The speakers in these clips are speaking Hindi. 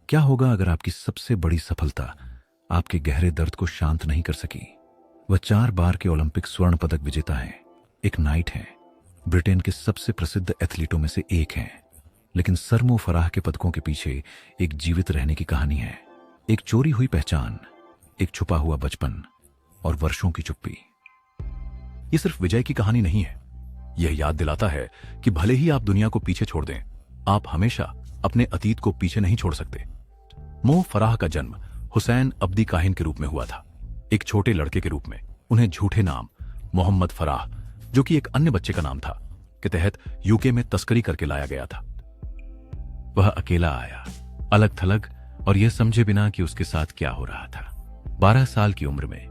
क्या होगा अगर आपकी सबसे बड़ी सफलता आपके गहरे दर्द को शांत नहीं कर सकी? वह 4 बार के ओलंपिक स्वर्ण पदक विजेता हैं, एक नाइट हैं, ब्रिटेन के सबसे प्रसिद्ध एथलीटों में से एक हैं, लेकिन सरमो फराह के पदकों के पीछे एक जीवित रहने की कहानी है। एक चोरी हुई पहचान, एक छुपा हुआ बचपन और वर्षों की चुप्पी। ये सिर्फ विजय की कहानी नहीं है। यह याद दिलाता है कि भले ही आप दुनिया को पीछे छोड़ दें, आप हमेशा अपने अतीत को पीछे नहीं छोड़ सकते। मो फराह का जन्म हुसैन अब्दी काहिन के रूप में हुआ था, एक छोटे लड़के के रूप में। उन्हें झूठे नाम मोहम्मद फराह, जो कि एक अन्य बच्चे का नाम था, के तहत यूके में तस्करी करके लाया गया था। वह अकेला आया, अलग थलग, और यह समझे बिना कि उसके साथ क्या हो रहा था। 12 साल की उम्र में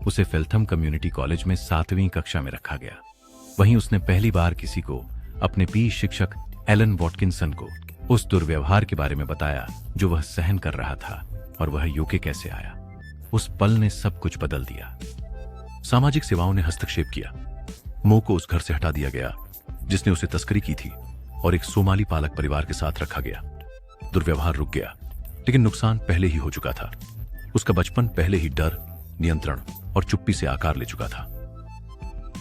उसे फेल्थम कम्युनिटी कॉलेज में 7वीं कक्षा में रखा गया। वहीं उसने पहली बार किसी को, अपने पी शिक्षक एलन वॉटकिंसन को, उस दुर्व्यवहार के बारे में बताया जो वह सहन कर रहा था और वह यूके कैसे आया। उस पल ने सब कुछ बदल दिया। सामाजिक सेवाओं ने हस्तक्षेप किया। मो को उस घर से हटा दिया गया जिसने उसे तस्करी की थी और एक सोमाली पालक परिवार के साथ रखा गया। दुर्व्यवहार रुक गया, लेकिन नुकसान पहले ही हो चुका था। उसका बचपन पहले ही डर, नियंत्रण और चुप्पी से आकार ले चुका था।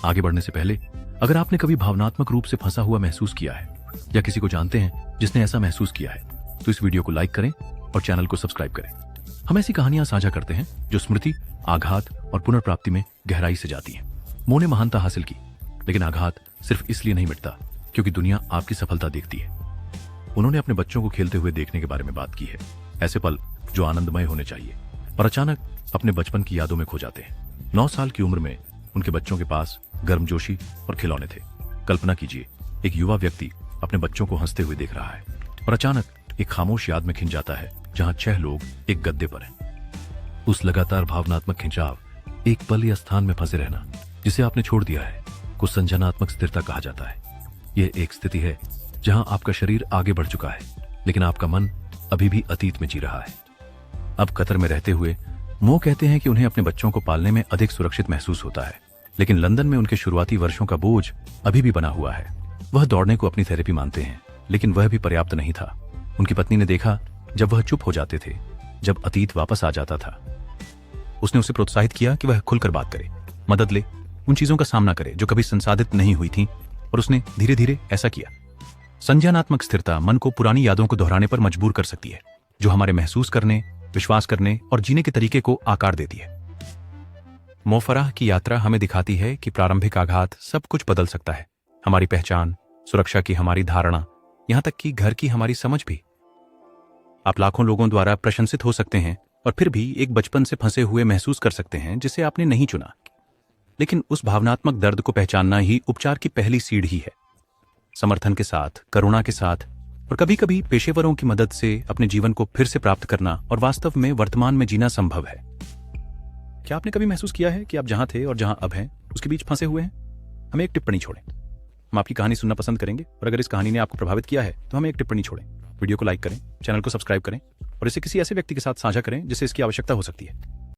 आगे बढ़ने से पहले, अगर आपने कभी भावनात्मक रूप से फंसा हुआ महसूस किया है या किसी को जानते हैं जिसने ऐसा महसूस किया है, तो इस वीडियो को लाइक करें और चैनल को सब्सक्राइब करें। हम ऐसी कहानियां साझा करते हैं जो स्मृति, आघात और पुनर्प्राप्ति में गहराई से जाती हैं। मो ने महानता हासिल की, लेकिन आघात सिर्फ इसलिए नहीं मिटता क्योंकि दुनिया आपकी सफलता देखती है। उन्होंने अपने बच्चों को खेलते हुए देखने के बारे में बात की है, ऐसे पल जो आनंदमय होने चाहिए और अचानक अपने बचपन की यादों में खो जाते हैं। 9 साल की उम्र में उनके बच्चों के पास गर्मजोशी और खिलौने थे। कल्पना कीजिए, एक युवा व्यक्ति अपने बच्चों को हंसते हुए देख रहा है और अचानक एक खामोश याद में खिंच जाता है जहां 6 लोग एक गद्दे पर हैं। उस लगातार भावनात्मक खिंचाव, एक पल या स्थान में फंसे रहना जिसे आपने छोड़ दिया है, को संजनात्मक स्थिरता कहा जाता है। यह एक स्थिति है जहां आपका शरीर आगे बढ़ चुका है, लेकिन आपका मन अभी भी अतीत में जी रहा है। अब कतर में रहते हुए मो कहते हैं कि उन्हें अपने बच्चों को पालने में अधिक सुरक्षित महसूस होता है, लेकिन लंदन में उनके शुरुआती वर्षों का बोझ अभी भी बना हुआ है। वह दौड़ने को अपनी थेरेपी मानते हैं, लेकिन वह भी पर्याप्त नहीं था। उनकी पत्नी ने देखा जब वह चुप हो जाते थे, जब अतीत वापस आ जाता था। उसने उसे प्रोत्साहित किया कि वह खुलकर बात करे, मदद ले, उन चीजों का सामना करे जो कभी संसाधित नहीं हुई थी, और उसने धीरे धीरे ऐसा किया। संज्ञानात्मक स्थिरता मन को पुरानी यादों को दोहराने पर मजबूर कर सकती है, जो हमारे महसूस करने, विश्वास करने और जीने के तरीके को आकार देती है। मो फराह की यात्रा हमें दिखाती है कि प्रारंभिक आघात सब कुछ बदल सकता है। हमारी पहचान, सुरक्षा की हमारी धारणा, यहां तक कि घर की हमारी समझ भी। आप लाखों लोगों द्वारा प्रशंसित हो सकते हैं और फिर भी एक बचपन से फंसे हुए महसूस कर सकते हैं जिसे आपने नहीं चुना। लेकिन उस भावनात्मक दर्द को पहचानना ही उपचार की पहली सीढ़ी है। समर्थन के साथ, करुणा के साथ और कभी कभी पेशेवरों की मदद से अपने जीवन को फिर से प्राप्त करना और वास्तव में वर्तमान में जीना संभव है। क्या आपने कभी महसूस किया है कि आप जहां थे और जहां अब हैं उसके बीच फंसे हुए हैं? हमें एक टिप्पणी छोड़ें। हम आपकी कहानी सुनना पसंद करेंगे, और अगर इस कहानी ने आपको प्रभावित किया है तो हमें एक टिप्पणी छोड़ें। वीडियो को लाइक करें, चैनल को सब्सक्राइब करें और इसे किसी ऐसे व्यक्ति के साथ साझा करें जिसे इसकी आवश्यकता हो सकती है।